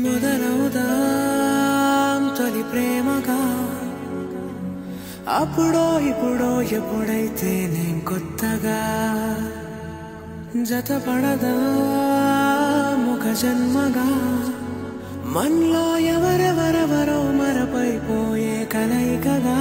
మొదలవుదాం తొలి ప్రేమగా అప్పుడో ఇప్పుడో ఎప్పుడైతే నేను కొత్తగా జతపడదా ముఖ జన్మగా మనలో ఎవరెవరెవరో మరపైపోయే కలయికగా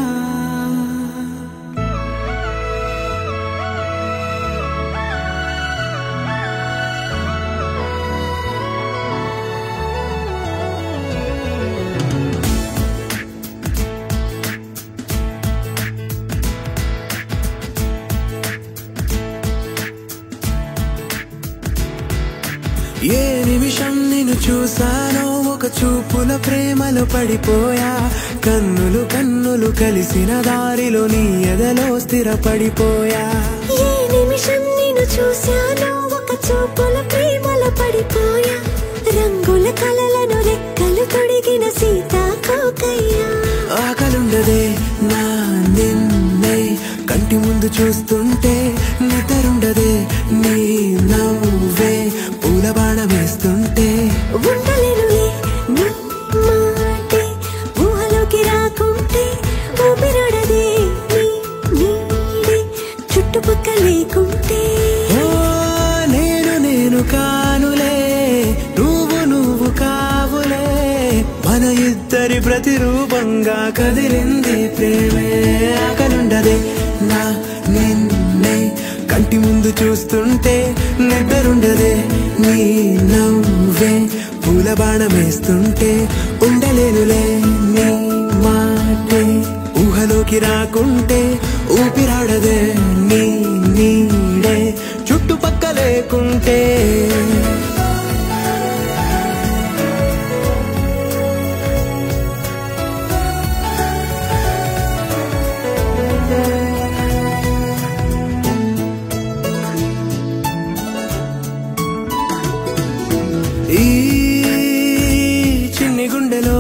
ఏ నిమిషం నిన్ను చూసానో ఒక చూపుల ప్రేమలో పడిపోయా కన్నులు కన్నులు కలిసిన దారిలో నీ ఎదలో స్థిరపడిపోయా ఏ నిమిషం నిన్ను చూసానో ఒక చూపుల ప్రేమలో పడిపోయా రంగుల కలలను రెక్కలు తొడిగిన సీతాకోకయ్యా ఆకలుండదే నా నిన్నే కంటి ముందు చూస్తుంటే నిద్రుండదే నీ నవ్వే పూల బాణం వేస్తుంటే ఉండలేనులే నీ మాటే ఊహలోకి రాకుంటే ఊపిరాడదే నీ నీడే చుట్టుపక్కల లేకుంటే నేను కానులే నువ్వు కావులే మన ఇద్దరి ప్రతిరూపంగా కదిలింది ప్రేమే ఆకలుండదే నా నిన్నే కంటి ముందు చూస్తుంటే నిద్రుండదే నీ నవ్వే పూల బాణం వేస్తుంటే ఉండలేనులే నీ మాటే ఊహలోకి రాకుంటే ఊపిరాడదే నీ నీడే చుట్టుపక్క లేకుంటే ఈ చిన్ని గుండెలో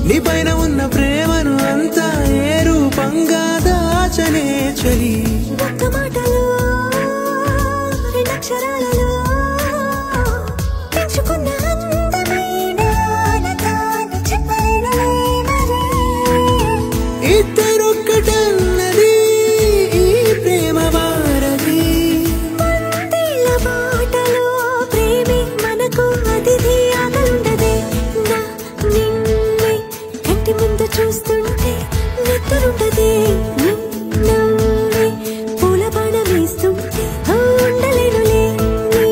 నీ పైన ఉన్న ప్రేమను అంతా ఏ రూపంగా దాచనే చలి ఒక్క మాటలో రెండక్షరాలలో పెంచుకున్న అందమైన ఆనందాన్ని చెప్పలేనులే మరి ఇద్దరొక్కటన్నది ఈ ప్రేమ వారది మందిల బాటలో ప్రేమే మనకు అతిథి ఆగలుండదే నా నిన్నే కంటి ముందు చూస్తుంటే నిద్రుండదే నీ నవ్వే పూల బాణం వేస్తుంటే ఉండలేనులే నీ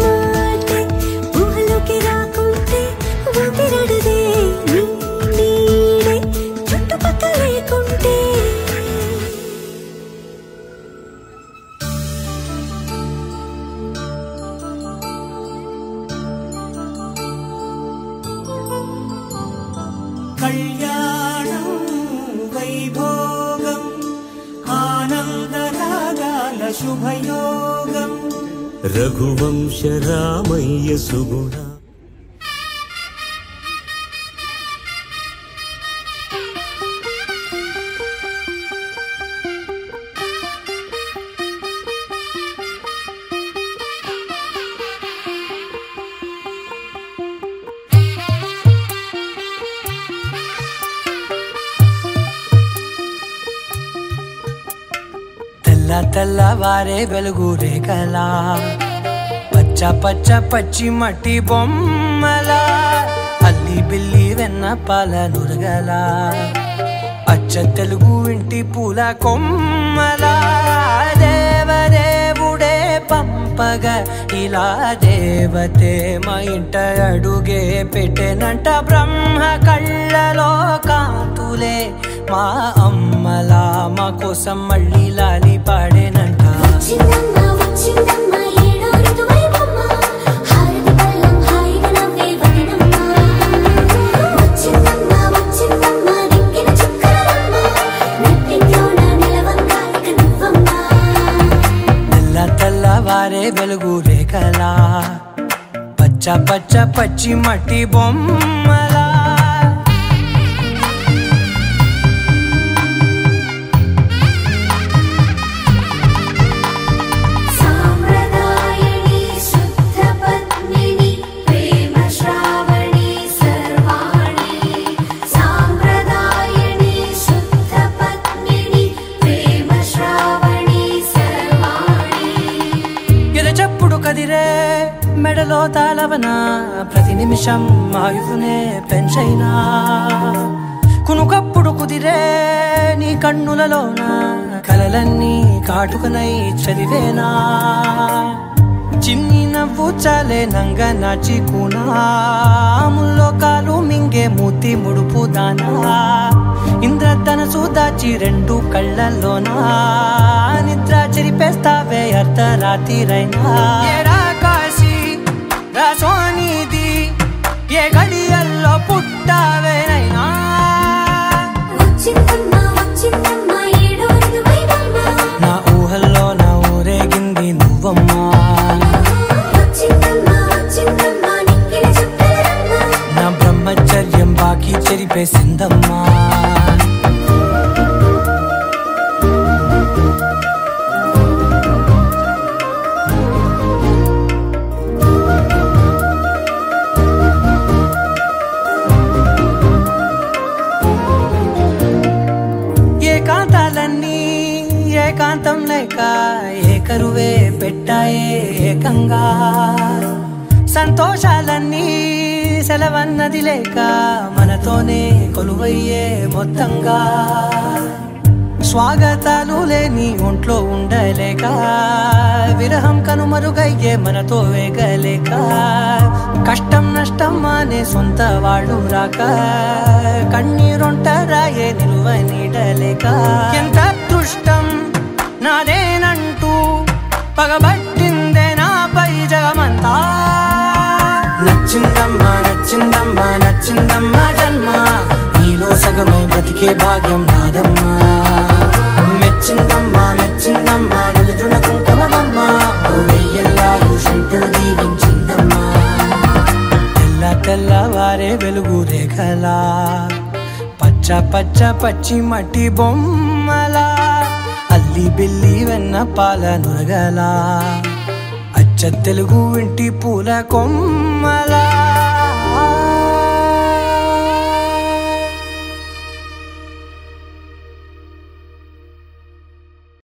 మాటే ఊహలోకి రాకుంటే ఊపిరాడదే నీ నీడే చుట్టుపక్కల లేకుంటే కళ్యాణం వైభోగం ఆనందరాగాల శుభయోగం రఘువంశ రామయ్య సుగుణ తెల్లవారే వెలుగు రేఖలా పచ్చ పచ్చ పచ్చి మట్టి బొమ్మలా అల్లి బిల్లి వెన్న పాల నురగలా అచ్చ తెలుగు ఇంటి పూల కొమ్మలా దేవదేవుడే పంపగా ఇలా దేవతే మా ఇంట అడుగే పెట్టెనంట బ్రహ్మ కళ్ళలో కాంతులే మా అమ్మలా మా కోసం మళ్ళీ లాలి పాడేనంట వచ్చిందమ్మా వచ్చిందమ్మా ఏడో ఋతువైవమ్మ హారతి పళ్ళం హాయిగా నవ్వే వదినమ్మ వచ్చిందమ్మా వచ్చిందమ్మా దిక్కిన చుక్కలమ్మ నెట్టింట్లోన నిలవంగా ఇక నువ్వమ్మా తెల్లవారే వెలుగు రేఖలా పచ్చ పచ్చ పచ్చి మట్టి బొమ్మలా సాంప్రదాయని శుద్ధ పద్మిని ప్రేమ శ్రా గుండెలలో తాళవన ప్రతి నిమిషం ఆయువునే పెంచైనా కునుకప్పుడు కుదిరే నీ కన్నులలోన కలలన్నీ కాటుకనై చదివేనా చిన్ని నవ్వు చాలే నంగ నాచికునాముల్లో కాలు మింగే మూతి ముడుపు దానా ఇంద్రధనసు దాచి రెండు కళ్ళల్లోనా నిద్ర చెరిపేస్తావే అర్ధరాత్రిరైనా ఏరా కాశీ రా సోనిది ఏ గడియల్లో పుట్టావేనైనా నా ఊహల్లో నా ఊరేగింది నువ్వమ్మా నా బ్రహ్మచర్యం బాకీ చెరిపేసిందమ్మా ఏకాంతాలన్నీ ఏకాంతం లేక ఏకరువే పెట్టాయే ఏకంగా సంతోషాలన్నీ సెలవన్నది లేక మనతోనే కొలువయ్యే మొత్తంగా స్వాగతాలు లేని ఒంట్లో ఉండలేక విరహం కనుమరుగయ్యే మనతో వేగలేక కష్టం నష్టం అనే సొంత వాళ్ళు రాక కన్నీరొంటరాయే నిలువ నీడలేక ఎంత అదృష్టం నాదేనంటూ పగబట్టిందే నాపై జగమంతా నచ్చిందమ్మా నచ్చిందమ్మా నచ్చిందమ్మా జన్మ నీలో సగమై బ్రతికే భాగ్యం నాదమ్మా మెచ్చిందమ్మా మెచ్చిందమ్మా నిలుతున్న కుంకుమమ్మా వెయ్యల్లాలు శంకరు దీవించిందమ్మా తెల్ల తెల్లవారే వెలుగు రేఖలా పచ్చ పచ్చ పచ్చి మట్టి బొమ్మలా అల్లి బిల్లి వెన్న పాల నురగలా అచ్చ తెలుగు ఇంటి పూల కొమ్మలా